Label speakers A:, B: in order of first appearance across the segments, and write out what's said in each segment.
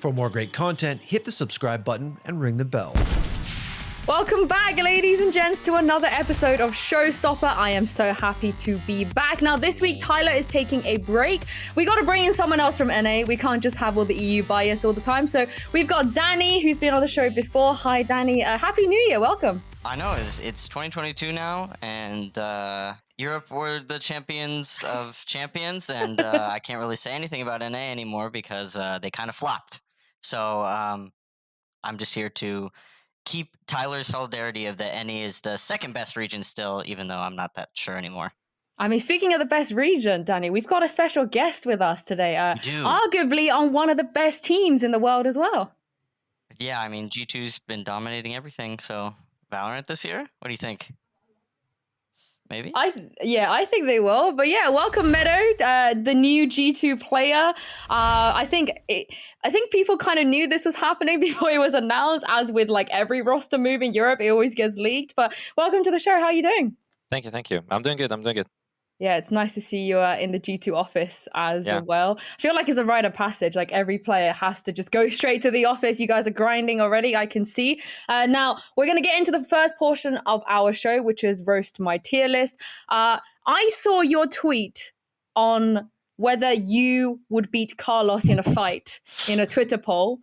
A: For more great content, hit the subscribe button and ring the bell.
B: Welcome back, ladies and gents, to another episode of Showstopper. I am so happy to be back. Now, this week, Tyler is taking a break. We got to bring in someone else from NA. We can't just have all the EU bias all the time. So we've got Danny, who's been on the show before. Hi, Danny. Happy New Year. Welcome.
C: I know, it's 2022 now, and Europe were the champions of champions, and I can't really say anything about NA anymore because they kind of flopped. So I'm just here to keep Tyler's solidarity of that NA is the second best region still, even though I'm not that sure anymore.
B: I mean, speaking of the best region, Danny, we've got a special guest with us today.
C: We do.
B: Arguably on one of the best teams in the world as well.
C: Yeah, I mean, G2's been dominating everything, so Valorant this year? What do you think? Maybe? I
B: think they will. But yeah, welcome Meddo, the new G2 player. I think people kind of knew this was happening before it was announced. As with like every roster move in Europe, it always gets leaked. But welcome to the show. How are you doing?
D: Thank you. I'm doing good.
B: Yeah, it's nice to see you in the G2 office as well. I feel like it's a rite of passage. Like every player has to just go straight to the office. You guys are grinding already, I can see. Now, we're going to get into the first portion of our show, which is Roast My Tier List. I saw your tweet on whether you would beat Carlos in a fight in a Twitter poll.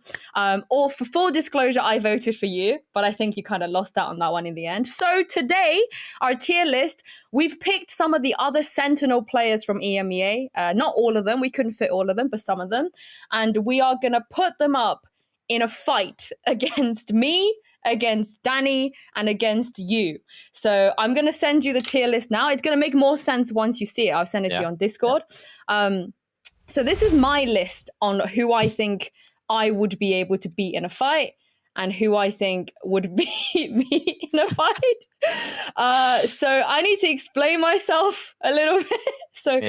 B: Or for full disclosure, I voted for you, but I think you kind of lost out on that one in the end. So today, our tier list, we've picked some of the other Sentinel players from EMEA. Not all of them, we couldn't fit all of them, but some of them. And we are going to put them up in a fight against me, against Danny, and against you. So I'm going to send you the tier list now. It's going to make more sense once you see it. I'll send it to you on Discord. So this is my list on who I think I would be able to beat in a fight and who I think would beat me in a fight. So I need to explain myself a little bit. So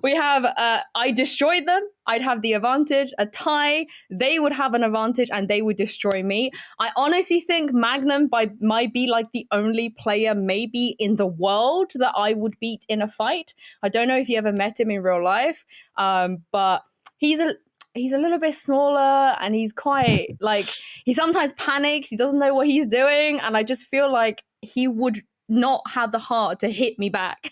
B: we have, I destroyed them. I'd have the advantage. A tie, they would have an advantage and they would destroy me. I honestly think Magnum might be like the only player maybe in the world that I would beat in a fight. I don't know if you ever met him in real life, but he's a little bit smaller and he's quite like, he sometimes panics. He doesn't know what he's doing. And I just feel like he would not have the heart to hit me back.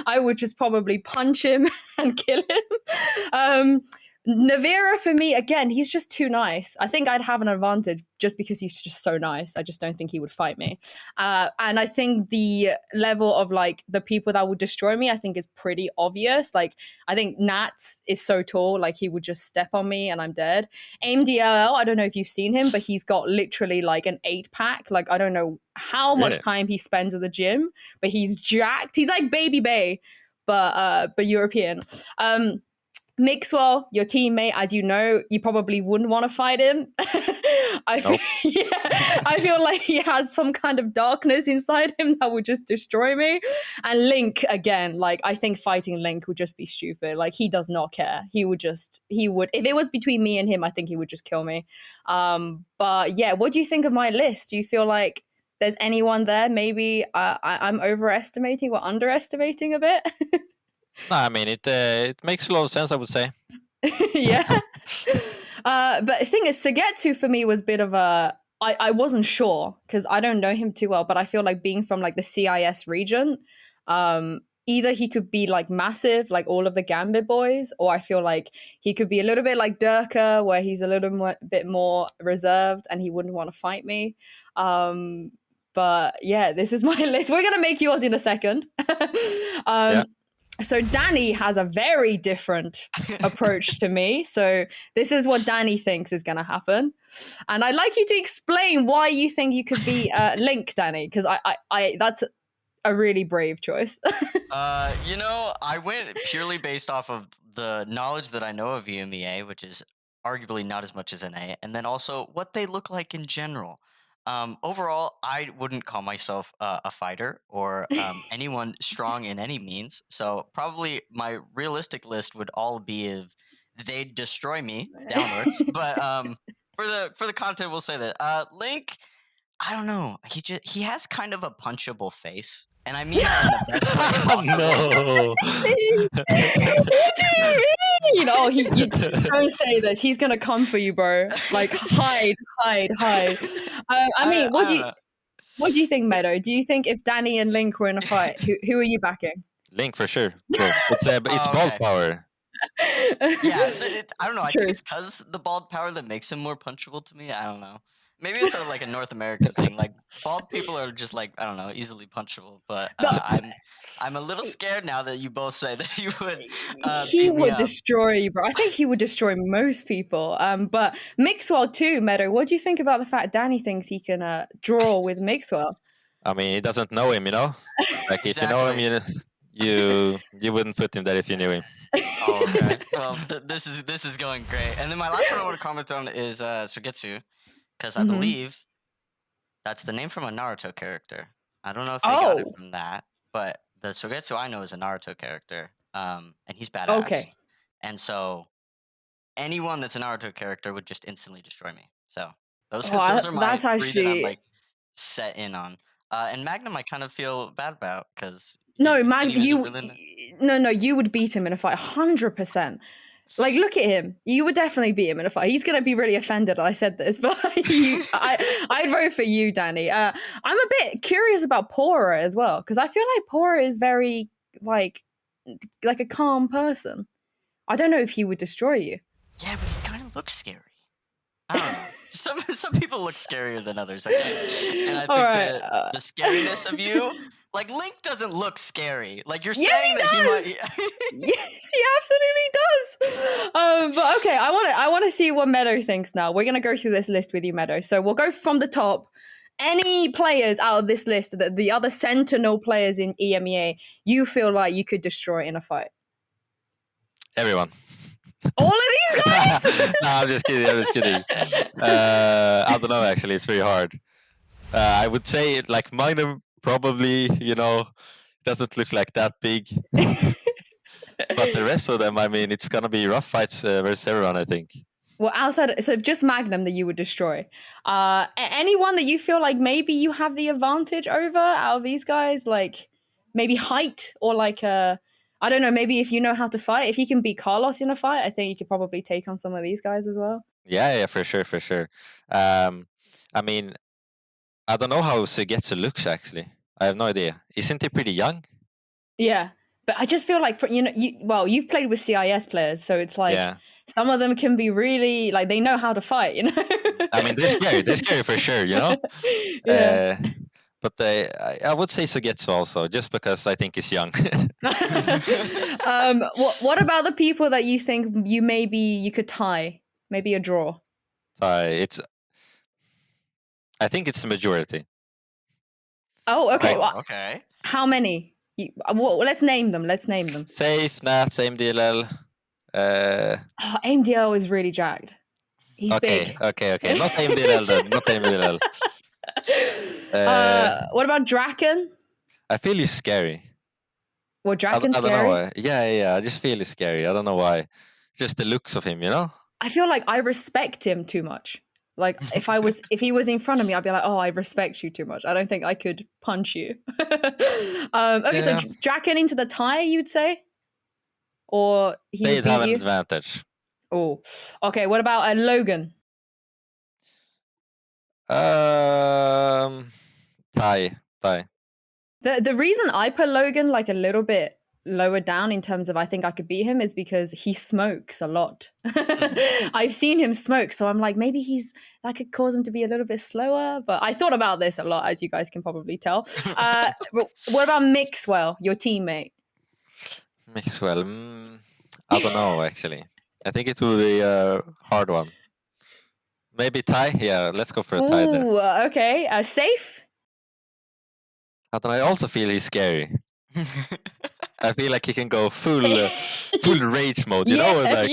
B: I would just probably punch him and kill him. Navira, for me, again, he's just too nice. I think I'd have an advantage just because he's just so nice. I just don't think he would fight me. And I think the level of like the people that would destroy me, I think is pretty obvious. Like, I think Nats is so tall, like he would just step on me and I'm dead. AimDLL, I don't know if you've seen him, but he's got literally like an 8-pack. Like, I don't know how much time he spends at the gym, but he's jacked. He's like Baby Bay, but European. Mixwell, your teammate, as you know, you probably wouldn't want to fight him. I feel like he has some kind of darkness inside him that would just destroy me. And Link, again, like I think fighting Link would just be stupid. Like he does not care. He would, if it was between me and him, I think he would just kill me. But yeah, what do you think of my list? Do you feel like there's anyone there? Maybe I'm overestimating or underestimating a bit?
D: No, I mean, it makes a lot of sense, I would say.
B: Yeah. But the thing is, Sagetsu for me was a bit of a... I wasn't sure because I don't know him too well, but I feel like being from like the CIS region, either he could be like massive, like all of the Gambit boys, or I feel like he could be a little bit like Durka, where he's a little bit more reserved and he wouldn't want to fight me. But yeah, this is my list. We're going to make yours in a second. So Danny has a very different approach to me. So this is what Danny thinks is going to happen. And I'd like you to explain why you think you could be Link, Danny, because I that's a really brave choice.
C: I went purely based off of the knowledge that I know of EMEA, which is arguably not as much as NA, and then also what they look like in general. Overall, I wouldn't call myself a fighter or anyone strong in any means. So probably my realistic list would all be if they'd destroy me downwards. But for the content, we'll say that Link, I don't know. He has kind of a punchable face. And I mean that in the best way possible.
D: No.
B: What do you mean? mean? Oh, you don't say this. He's gonna come for you, bro. Like hide. I mean, what do you think, Meddo? Do you think if Danny and Link were in a fight, who are you backing?
D: Link for sure, bro. It's ball power.
C: Yeah, I don't know. I
B: True.
C: think it's because the bald power that makes him more punchable to me. I don't know. Maybe it's like a North American thing. Like bald people are just like, I don't know, easily punchable. But I'm a little scared now that you both say that you would.
B: He would destroy you, bro. I think he would destroy most people. But Mixwell too, Meddo. What do you think about the fact Danny thinks he can draw with Mixwell?
D: I mean, he doesn't know him, you know. Like if you know him, you wouldn't put him there if you knew him.
C: Oh, okay. Well, this is going great. And then my last one I want to comment on is Sugetsu, because I believe that's the name from a Naruto character. I don't know if they got it from that, but the Sugetsu I know is a Naruto character, and he's badass.
B: Okay.
C: And so anyone that's a Naruto character would just instantly destroy me. So those are my three that I'm like set in on. And Magnum I kind of feel bad about because
B: no, you would beat him in a fight 100%. Like, look at him. You would definitely beat him in a fight. He's going to be really offended that I said this, but I'd vote for you, Danny. I'm a bit curious about Pora as well, because I feel like Pora is very, like a calm person. I don't know if he would destroy you.
C: Yeah, but he kind of looks scary. I don't know. Some people look scarier than others, I think. And I think the scariness of you... Like, Link doesn't look scary. Like, you're saying that he might...
B: Yes, he absolutely does. But okay, I want to see what Meddo thinks now. We're going to go through this list with you, Meddo. So we'll go from the top. Any players out of this list, the other Sentinel players in EMEA, you feel like you could destroy in a fight?
D: Everyone.
B: All of these guys?
D: No, I'm just kidding. I don't know, actually. It's very hard. I would say, like, Magnum... Probably, doesn't look like that big. But the rest of them, I mean, it's going to be rough fights versus everyone, I think.
B: Well, so just Magnum that you would destroy. Anyone that you feel like maybe you have the advantage over out of these guys? Like, maybe height or like, I don't know, maybe if you know how to fight. If you can beat Carlos in a fight, I think you could probably take on some of these guys as well.
D: Yeah, for sure. I mean... I don't know how Sugetsu looks, actually. I have no idea. Isn't he pretty young?
B: Yeah, but I just feel like, you've played with CIS players, so it's like some of them can be really, like, they know how to fight,
D: I mean, they're scary for sure,
B: Yeah.
D: But I would say Sugetsu also, just because I think he's young.
B: What about the people that you think you could tie? Maybe a draw?
D: I think it's the majority.
B: Oh, okay.
C: Okay.
B: How many? Let's name them.
D: Safe, Nats, AIM-DLL.
B: AIM-DLL is really jacked. He's big.
D: Okay. Not AIM-DLL then. Not AIM-DLL.
B: What about Draken?
D: I feel he's scary.
B: Well, Draken's scary?
D: I don't know why. Yeah. I just feel he's scary. I don't know why. Just the looks of him,
B: I feel like I respect him too much. Like if he was in front of me, I'd be like, oh, I respect you too much. I don't think I could punch you. So Draken into the tie, you'd say? Or
D: they'd have an advantage.
B: Oh, okay. What about Logan?
D: Tie.
B: The reason I put Logan like a little bit lower down in terms of I think I could beat him is because he smokes a lot. I've seen him smoke, so I'm like, maybe that could cause him to be a little bit slower. But I thought about this a lot, as you guys can probably tell. What about Mixwell, your teammate?
D: Mixwell, I don't know actually. I think it will be a hard one. Maybe tie? Yeah, let's go for a tie there.
B: Okay. Safe?
D: I don't know, I also feel he's scary. I feel like he can go full rage mode, you know? Like,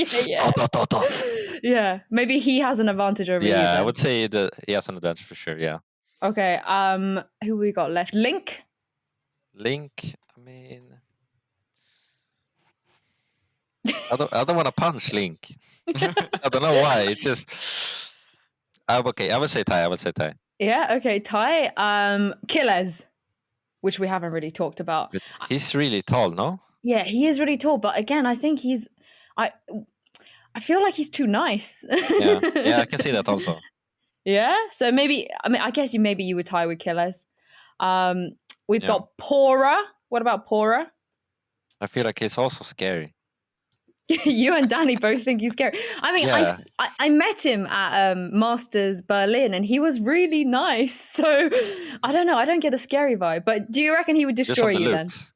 B: Yeah, maybe he has an advantage over you.
D: Yeah, I would say that he has an advantage for sure, yeah.
B: Okay, who we got left? Link,
D: I mean... I don't want to punch Link. I don't know why, it just... Okay, I would say tie.
B: Yeah, okay, tie. Cañellas, which we haven't really talked about.
D: But he's really tall, no?
B: Yeah, he is really tall, but again, I think I feel like he's too nice.
D: Yeah, I can see that also.
B: Yeah, so maybe I guess maybe you would tie with Killers. We've
D: Yeah.
B: got Pora. What about Pora?
D: I feel like he's also scary.
B: You and Danny both think he's scary. I mean,
D: Yeah.
B: I met him at Masters Berlin, and he was really nice. So I don't know. I don't get the scary vibe. But do you reckon he would
D: Just
B: destroy
D: on the
B: you
D: looks.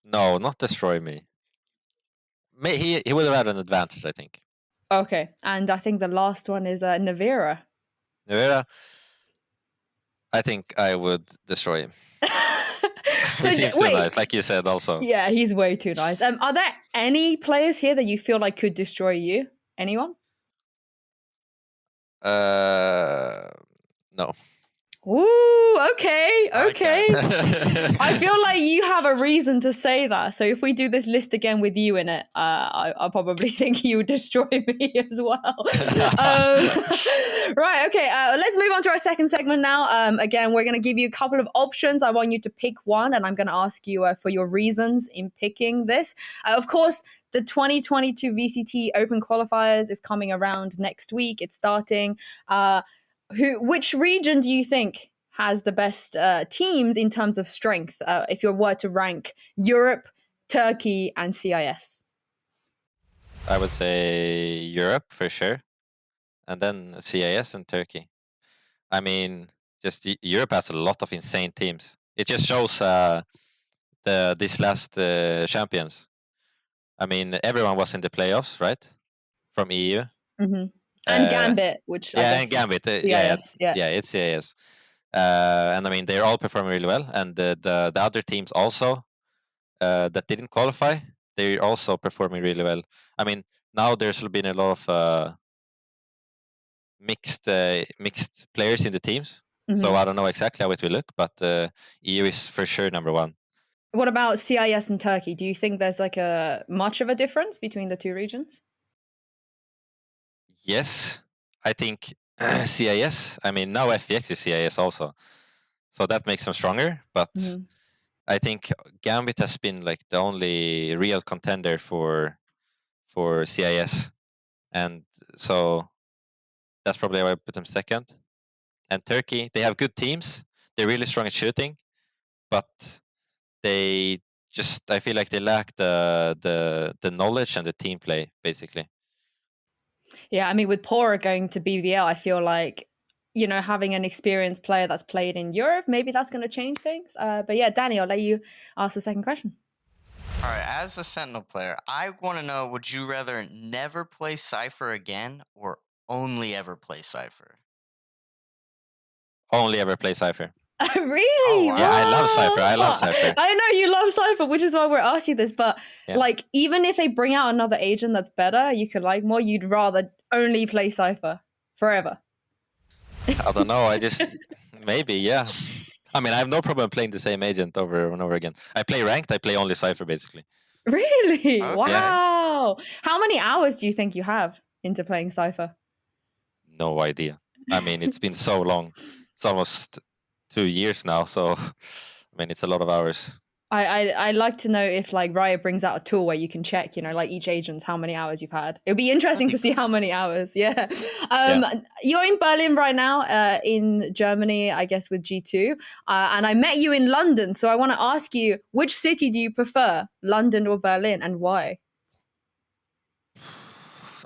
D: No, not destroy me. He would have had an advantage, I think.
B: then? Okay, and I think the last one is Navira.
D: Navira, I think I would destroy him.
B: So
D: he seems too nice, like you said also.
B: Yeah, he's way too nice. Are there any players here that you feel like could destroy you? Anyone?
D: No.
B: Ooh, okay.
C: Okay.
B: I feel like you have a reason to say that. So if we do this list again with you in it, I'll probably think you would destroy me as well. Right, okay. Let's move on to our second segment now. Again, we're going to give you a couple of options. I want you to pick one, and I'm going to ask you for your reasons in picking this. Of course, the 2022 VCT Open Qualifiers is coming around next week. It's starting. Which region do you think has the best teams in terms of strength? If you were to rank Europe, Turkey, and CIS,
D: I would say Europe for sure, and then CIS and Turkey. I mean, just Europe has a lot of insane teams. It just shows this last champions. I mean, everyone was in the playoffs, right? From EU.
B: mm-hmm. And Gambit, which I guess
D: and Gambit,
B: CIS,
D: yeah, it's CIS. And I mean, they're all performing really well, and the other teams also that didn't qualify, they're also performing really well. I mean, now there's been a lot of mixed players in the teams, so I don't know exactly how it will look, but EU is for sure number one.
B: What about CIS and Turkey? Do you think there's like a much of a difference between the two regions?
D: Yes, I think CIS. I mean, now FPX is CIS also, so that makes them stronger. But I think Gambit has been like the only real contender for CIS, and so that's probably why I put them second. And Turkey, they have good teams. They're really strong at shooting, but they just, I feel like they lack the knowledge and the team play, basically.
B: Yeah, I mean, with Pora going to BBL, I feel like, you know, having an experienced player that's played in Europe, maybe that's going to change things. But yeah, Danny, I'll let you ask the second question.
C: All right, as a Sentinel player, I want to know, would you rather never play Cypher again or only ever play Cypher?
D: Only ever play Cypher.
B: Really?
C: Oh, wow.
D: Yeah, I love Cypher. I love Cypher.
B: I know you love Cypher, which is why we're asking you this. But like, even if they bring out another agent that's better, you could like more, you'd rather only play Cypher forever.
D: I don't know. I just maybe, yeah. I mean, I have no problem playing the same agent over and over again. I play ranked. I play only Cypher basically.
B: Really?
C: Okay.
B: Wow. How many hours do you think you have into playing Cypher?
D: No idea. I mean, it's been so long. It's almost 2 years now. So, I mean, it's a lot of hours.
B: I like to know if like Riot brings out a tool where you can check, you know, like each agent's how many hours you've had. It would be interesting to see how many hours. Yeah. You're in Berlin right now, in Germany, I guess, with G2. And I met you in London. So I want to ask you, which city do you prefer, London or Berlin, and why?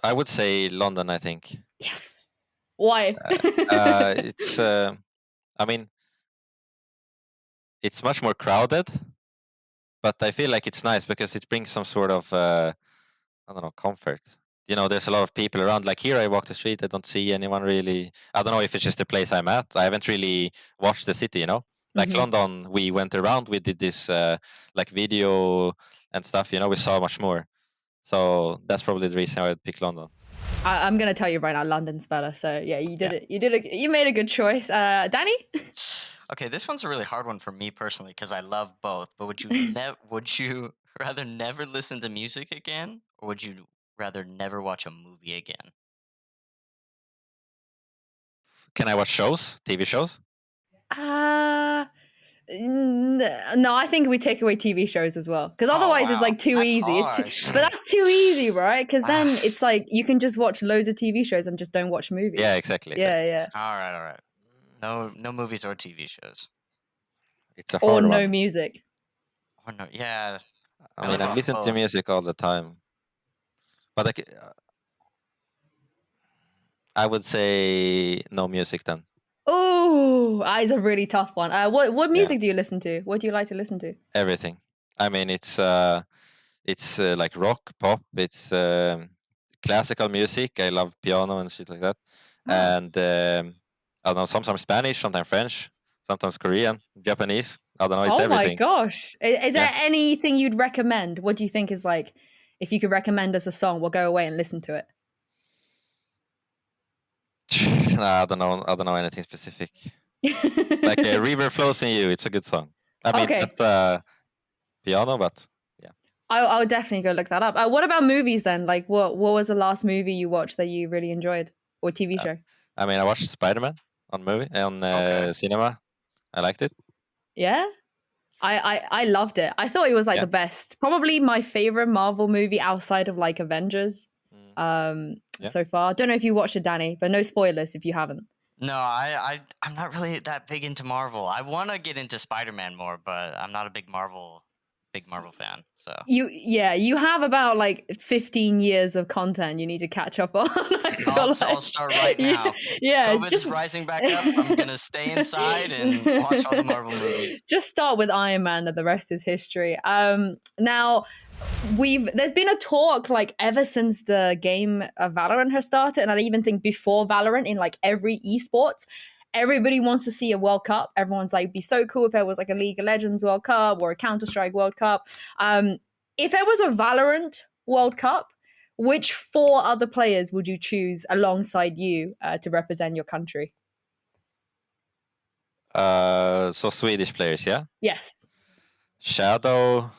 D: I would say London, I think.
B: Yes. Why?
D: It's, I mean, it's much more crowded, but I feel like it's nice because it brings some sort of, I don't know, comfort. You know, there's a lot of people around. Like here, I walk the street, I don't see anyone really. I don't know if it's just the place I'm at. I haven't really watched the city, you know? Like London, we went around, we did this like video and stuff, you know, we saw much more. So that's probably the reason I would pick London.
B: I'm gonna tell you right now, London's better. So yeah, you did it. You made a good choice. Danny?
C: Okay, this one's a really hard one for me personally because I love both. But would you rather never listen to music again, or would you rather never watch a movie again?
D: Can I watch shows, TV shows?
B: No, I think we take away TV shows as well, because otherwise it's like too
C: That's
B: easy.
C: harsh.
B: But that's too easy, right? Because then it's like you can just watch loads of TV shows and just don't watch movies.
D: Yeah, exactly.
B: Yeah.
C: All right. No movies or TV shows.
D: It's a hard
B: Or no
D: one.
B: music.
C: Or no, yeah.
D: I mean, I listen to music all the time, but I would say no music then.
B: Oh, it's a really tough one. What music do you listen to? What do you like to listen to?
D: Everything. I mean, it's like rock, pop. It's classical music. I love piano and shit like that. And I don't know, sometimes Spanish, sometimes French, sometimes Korean, Japanese. I don't know. It's everything.
B: Oh my gosh! Is there anything you'd recommend? What do you think is like, if you could recommend us a song, we'll go away and listen to it.
D: I don't know anything specific. Like River Flows in You, it's a good song. I mean, that's piano, but yeah.
B: I'll definitely go look that up. What about movies then? Like, what was the last movie you watched that you really enjoyed, or TV show?
D: I mean, I watched Spider-Man on cinema. I liked it.
B: Yeah, I loved it. I thought it was like the best. Probably my favorite Marvel movie outside of like Avengers. So far. Don't know if you watched it, Danny, but no spoilers if you haven't.
C: No, I'm not really that big into Marvel. I want to get into Spider-Man more, but I'm not a big Marvel fan. So
B: you have about like 15 years of content you need to catch up on.
C: I'll start right now.
B: Yeah,
C: COVID's just rising back up. I'm gonna stay inside and watch all the Marvel movies.
B: Just start with Iron Man, and the rest is history. Now there's been a talk like ever since the game of Valorant has started, and I even think before Valorant, in like every esports, everybody wants to see a World Cup. Everyone's like, it'd be so cool if there was like a League of Legends World Cup or a Counter-Strike World Cup. If there was a Valorant World Cup, which 4 other players would you choose alongside you to represent your country?
D: So Swedish players, yeah?
B: Yes.
D: Shadow,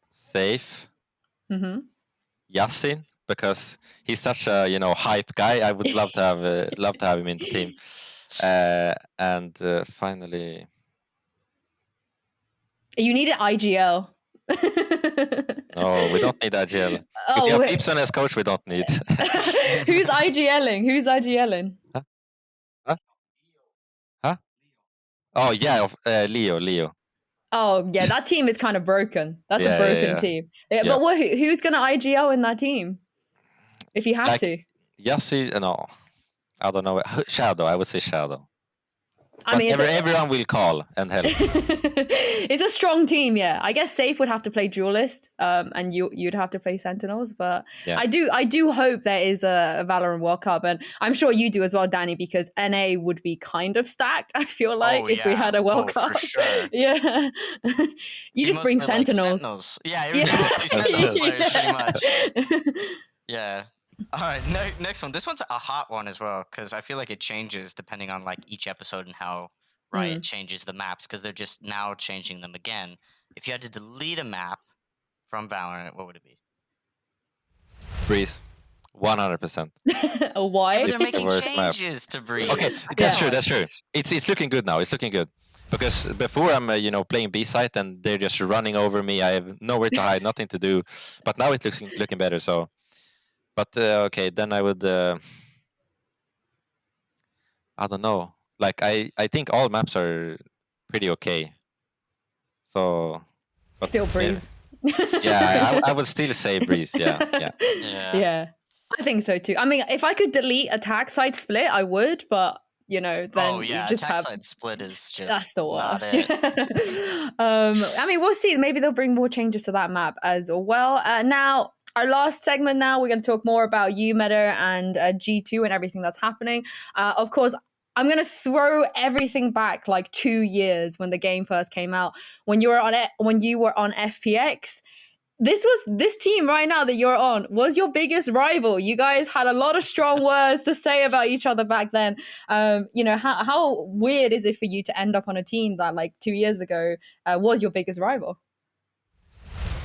D: Safe, Yasin, because he's such a hype guy. I would love to have him in the team. And finally,
B: you need an IGL.
D: No, we don't need IGL. If you have pipsoN as coach, we don't need.
B: Who's IGLing?
D: Huh? Oh yeah, Leo.
B: Oh yeah, that team is kind of broken. That's a broken team. But who's gonna IGL in that team? If you have to.
D: Yassi, no, I don't know. Shadow, I would say Shadow.
B: I mean,
D: everyone will call and help.
B: It's a strong team, yeah. I guess Safe would have to play Duelist, and you'd have to play Sentinels. But I do hope there is a Valorant World Cup, and I'm sure you do as well, Danny, because NA would be kind of stacked. I feel like if we had a World Cup,
C: for sure.
B: Yeah. You just bring Sentinels.
C: Sentinels. Yeah, it would mostly Sentinels players, pretty much. Yeah. All right, next one. This one's a hot one as well, because I feel like it changes depending on like each episode and how Riot changes the maps, because they're just now changing them again. If you had to delete a map from Valorant, what would it be?
D: Breeze. 100%.
B: Why?
C: They're making changes to Breeze.
D: Okay, that's true. It's looking good now. It's looking good. Because before I'm playing B site and they're just running over me. I have nowhere to hide, nothing to do. But now it's looking better. So, but okay, then I would. I don't know. Like I think all maps are pretty okay. So. But,
B: still Breeze.
D: Yeah, I would still say Breeze. Yeah.
B: I think so too. I mean, if I could delete attack side split, I would, but then you just
C: attack
B: have
C: side split is just
B: that's the worst.
C: I
B: mean, we'll see. Maybe they'll bring more changes to that map as well. Now, our last segment. Now we're going to talk more about you, Meddo, and G2 and everything that's happening. Of course, I'm going to throw everything back like 2 years when the game first came out. When you were on FPX. This team right now that you're on was your biggest rival. You guys had a lot of strong words to say about each other back then. How weird is it for you to end up on a team that like 2 years ago was your biggest rival?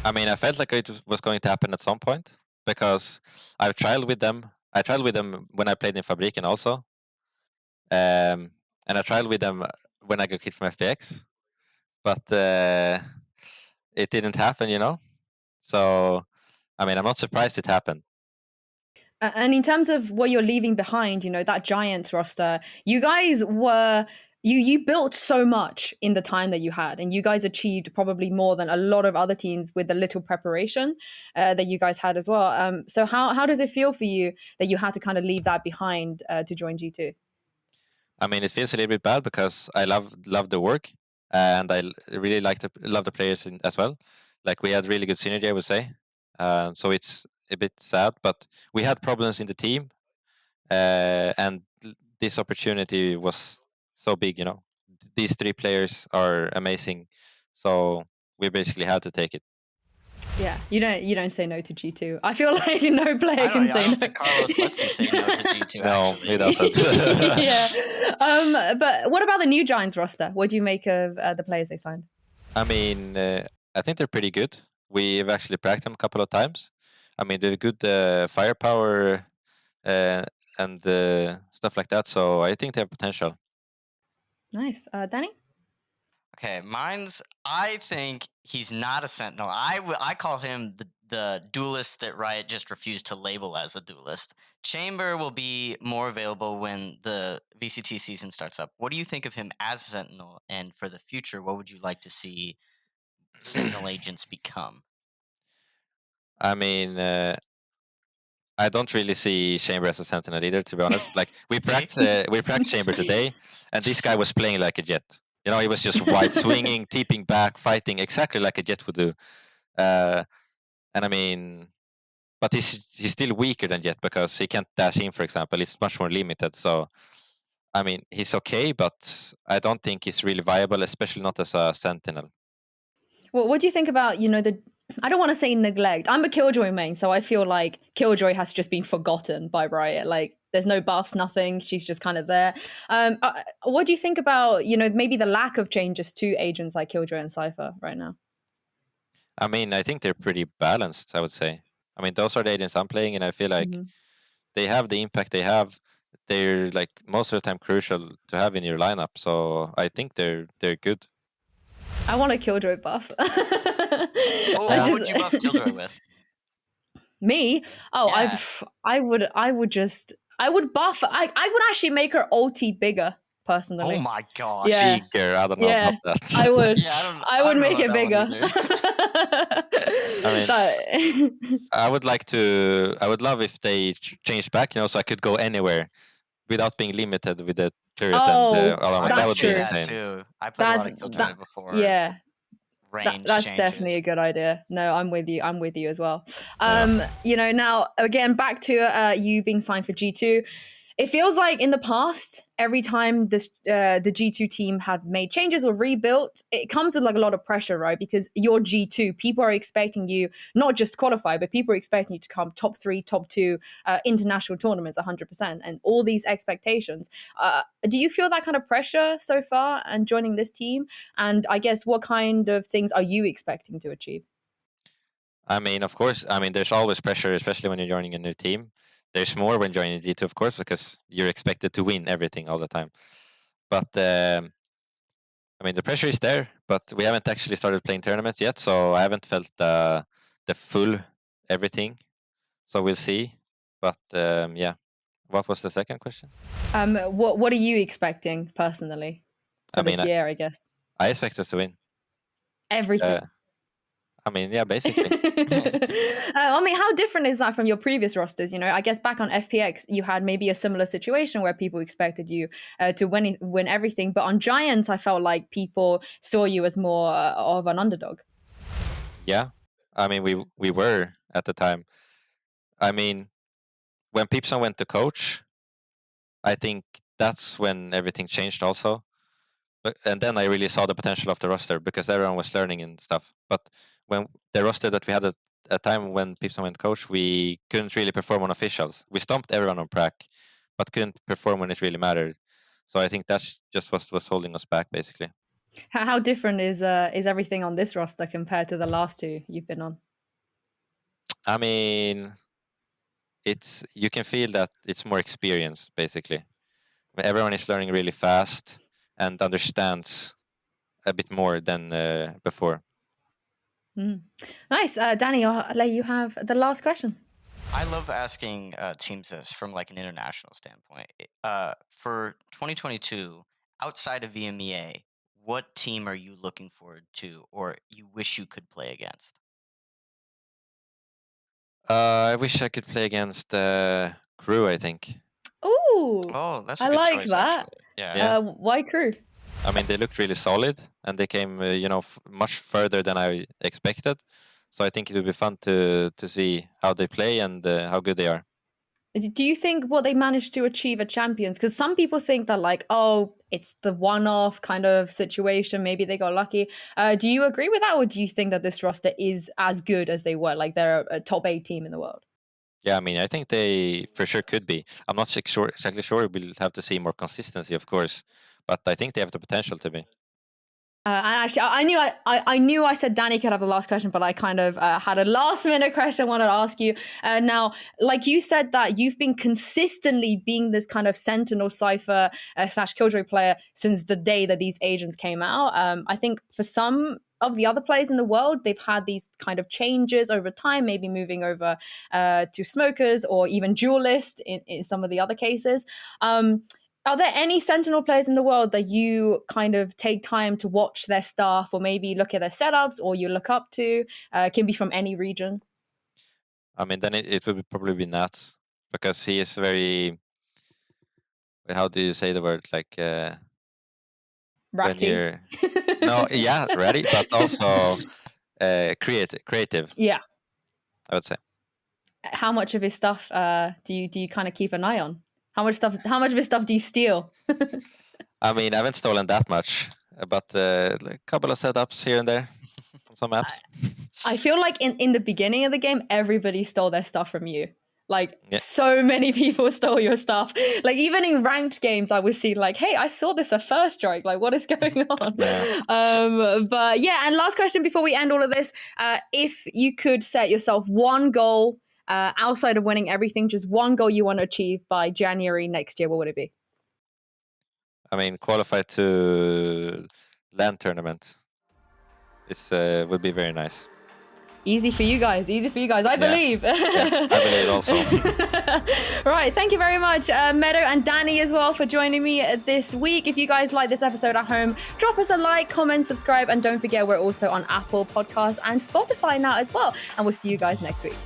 D: I mean, I felt like it was going to happen at some point because I've trialed with them. I trialed with them when I played in Fabriken also. And and I tried with them when I got kicked from FPX, but it didn't happen, you know. So I mean, I'm not surprised it happened.
B: And in terms of what you're leaving behind, you know, that Giants roster, you guys were you built so much in the time that you had, and you guys achieved probably more than a lot of other teams with the little preparation that you guys had as well. So how does it feel for you that you had to kind of leave that behind to join G2?
D: I mean, it feels a little bit bad because I love the work, and I really love the players as well. Like, we had really good synergy, I would say. So it's a bit sad, but we had problems in the team, and this opportunity was so big. You know, these 3 players are amazing, so we basically had to take it.
B: Yeah, you don't say no to G2. I feel like no player can say no.
C: I don't think Carlos lets you say no to G2.
D: No,
C: actually.
D: he doesn't.
B: Yeah. But what about the new Giants roster? What do you make of the players they signed?
D: I mean, I think they're pretty good. We've actually practiced them a couple of times. I mean, they're good firepower and stuff like that. So I think they have potential.
B: Nice. Danny?
C: Okay, I think he's not a sentinel. I call him the duelist that Riot just refused to label as a duelist. Chamber will be more available when the VCT season starts up. What do you think of him as a sentinel? And for the future, what would you like to see sentinel agents become?
D: I mean, I don't really see Chamber as a sentinel either, to be honest. Like, we practiced Chamber today, and this guy was playing like a jet. You know, he was just wide swinging, tipping back, fighting exactly like a jet would do. And I mean, but he's still weaker than Jet because he can't dash in, for example. It's much more limited. So, I mean, he's okay, but I don't think he's really viable, especially not as a sentinel.
B: Well, what do you think about, you know, I don't want to say neglect. I'm a Killjoy main, so I feel like Killjoy has just been forgotten by Riot. Like, there's no buffs, nothing. She's just kind of there. What do you think about, you know, maybe the lack of changes to agents like Killjoy and Cypher right now?
D: I mean, I think they're pretty balanced, I would say. I mean, those are the agents I'm playing, and I feel like they have the impact they have. They're, like, most of the time crucial to have in your lineup. So I think they're good.
B: I want a Killjoy buff.
C: What would you buff Killjoy with?
B: Me? Oh, yeah. I would buff. I would actually make her ulti bigger, personally.
C: Oh my gosh.
B: Yeah.
D: Bigger. I don't know about that.
B: I would.
C: Yeah,
B: I would make it bigger.
D: I mean, I would love if they changed back, you know, so I could go anywhere without being limited with the turret. That would be insane.
C: I played a lot of Killjoy before.
B: Yeah. That's
C: changes.
B: Definitely a good idea. No, I'm with you as well. You know, now again, back to you being signed for G2. It feels like in the past, every time the G2 team had made changes or rebuilt, it comes with like a lot of pressure, right? Because you're G2, people are expecting you not just qualify, but people are expecting you to come top 3, top 2 international tournaments 100%, and all these expectations. Do you feel that kind of pressure so far and joining this team? And I guess what kind of things are you expecting to achieve?
D: I mean, of course, there's always pressure, especially when you're joining a new team. There's more when joining G2, of course, because you're expected to win everything all the time. But I mean, the pressure is there, but we haven't actually started playing tournaments yet, so I haven't felt the full everything. So we'll see. But yeah, what was the second question?
B: What are you expecting personally for this year? I guess
D: I expect us to win
B: everything.
D: I mean, yeah, basically.
B: I mean, how different is that from your previous rosters? You know, I guess back on FPX, you had maybe a similar situation where people expected you to win everything. But on Giants, I felt like people saw you as more of an underdog.
D: Yeah. I mean, we were at the time. I mean, when pipsoN went to coach, I think that's when everything changed also. And then I really saw the potential of the roster because everyone was learning and stuff. But when the roster that we had at a time when pipsoN went coach, we couldn't really perform on officials. We stomped everyone on prac, but couldn't perform when it really mattered. So I think that's just what was holding us back, basically.
B: How different is everything on this roster compared to the last two you've been on?
D: I mean, you can feel that it's more experience, basically. Everyone is learning really fast and understands a bit more than before.
B: Nice. Danny, I'll let you have the last question.
C: I love asking teams this from like an international standpoint. For 2022, outside of EMEA, what team are you looking forward to or you wish you could play against?
D: I wish I could play against KRU, I think.
B: Ooh.
C: Oh, that's a
B: I
C: good
B: like
C: choice,
B: that.
C: actually. Yeah.
B: Why KRU?
D: I mean, they looked really solid, and they came, much further than I expected. So I think it would be fun to see how they play and how good they are.
B: Do you think what they managed to achieve at Champions? Because some people think that like, oh, it's the one-off kind of situation. Maybe they got lucky. Do you agree with that, or do you think that this roster is as good as they were? Like they're a top 8 team in the world.
D: Yeah, I mean, I think they for sure could be. I'm not exactly sure. We'll have to see more consistency, of course, but I think they have the potential to be.
B: And actually, I knew I said Danny could have the last question, but I kind of had a last minute question I wanted to ask you. Now, like you said that you've been consistently being this kind of sentinel Cypher / Killjoy player since the day that these agents came out. I think for some of the other players in the world, they've had these kind of changes over time, maybe moving over to smokers or even duelist in some of the other cases. Are there any Sentinel players in the world that you kind of take time to watch their stuff or maybe look at their setups or you look up to? Can be from any region.
D: I mean, then it would probably be Nats because he is very. How do you say the word? Like
B: Ratty.
D: No, yeah, ready, but also creative.
B: Yeah,
D: I would say.
B: How much of his stuff do you kind of keep an eye on? How much of his stuff do you steal?
D: I mean, I haven't stolen that much, but a couple of setups here and there on some maps.
B: I feel like in the beginning of the game, everybody stole their stuff from you. Like so many people stole your stuff. Like even in ranked games, I would see like, hey, I saw this at first strike. Like what is going on? But yeah, and last question before we end all of this. If you could set yourself one goal outside of winning everything, just one goal you want to achieve by January next year, what would it be?
D: I mean, qualify to LAN tournament. This would be very nice.
B: Easy for you guys. I believe.
D: I believe also.
B: Right. Thank you very much, Meddo and Danny as well for joining me this week. If you guys like this episode at home, drop us a like, comment, subscribe, and don't forget we're also on Apple Podcasts and Spotify now as well. And we'll see you guys next week.